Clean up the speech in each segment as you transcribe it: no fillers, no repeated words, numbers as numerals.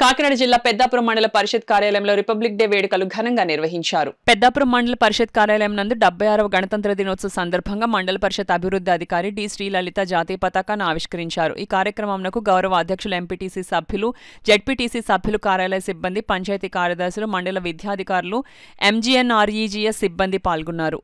కాకినాడ జిల్లా పెద్దాపురం మండల పరిషత్ కార్యాలయంలో రిపబ్లిక్ డే వేడుకలు ఘనంగా నిర్వహించారు. పెద్దాపురం మండల పరిషత్ కార్యాలయం నందు 76వ గణతంత్ర దినోత్సవ సందర్భంగా మండల పరిషత్ అభివృద్ధి అధికారి డి శ్రీలలిత జాతీయ పతాకాన్ని ఆవిష్కరించారు. ఈ కార్యక్రమంకు గౌరవ అధ్యక్షులు ఎంపీటీసీ సభ్యులు, జెడ్పీటీసీ సభ్యులు, కార్యాలయ సిబ్బంది, పంచాయతీ కార్యదర్శులు, మండల విద్యాధికారులు, ఎంజీఎన్ఆర్ఈజీఎస్ సిబ్బంది పాల్గొన్నారు.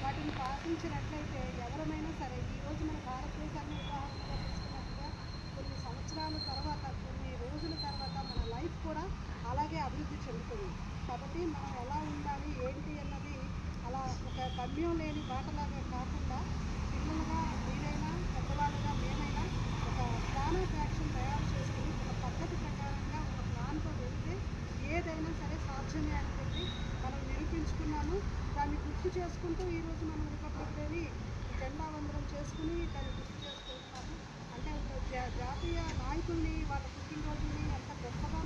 వాటిని పాటించినట్లయితే ఎవరమైనా సరే ఈరోజు మన భారతదేశాన్ని ఉదాహరణగా తీసుకున్నట్టుగా కొన్ని సంవత్సరాల తర్వాత, కొన్ని రోజుల తర్వాత మన లైఫ్ కూడా అలాగే అభివృద్ధి చెందుతుంది. కాబట్టి మనం ఎలా ఉండాలి ఏంటి అన్నది అలా ఒక గమ్యం లేని బాటలాగా కాకుండా పిల్లలుగా మీరైనా పెద్దవాళ్ళుగా మేమైనా ఒక ప్లాన్ ఆఫ్ యాక్షన్ తయారు చేసుకుని ఒక పద్ధతి ప్రకారంగా ఒక ప్లాన్తో వెళ్తే ఏదైనా సరే సాధ్యమే అని చెప్పి మనం నిరూపించుకున్నాము. దాన్ని గుర్తు చేసుకుంటూ ఈరోజు మనం రిపబ్లిక్ డేని జెండా వందనం చేసుకుని దాన్ని గుర్తు చేసుకుంటున్నాము. అంటే జాతీయ నాయకుల్ని వాళ్ళ పుట్టినరోజుని ఎంత గొప్పగా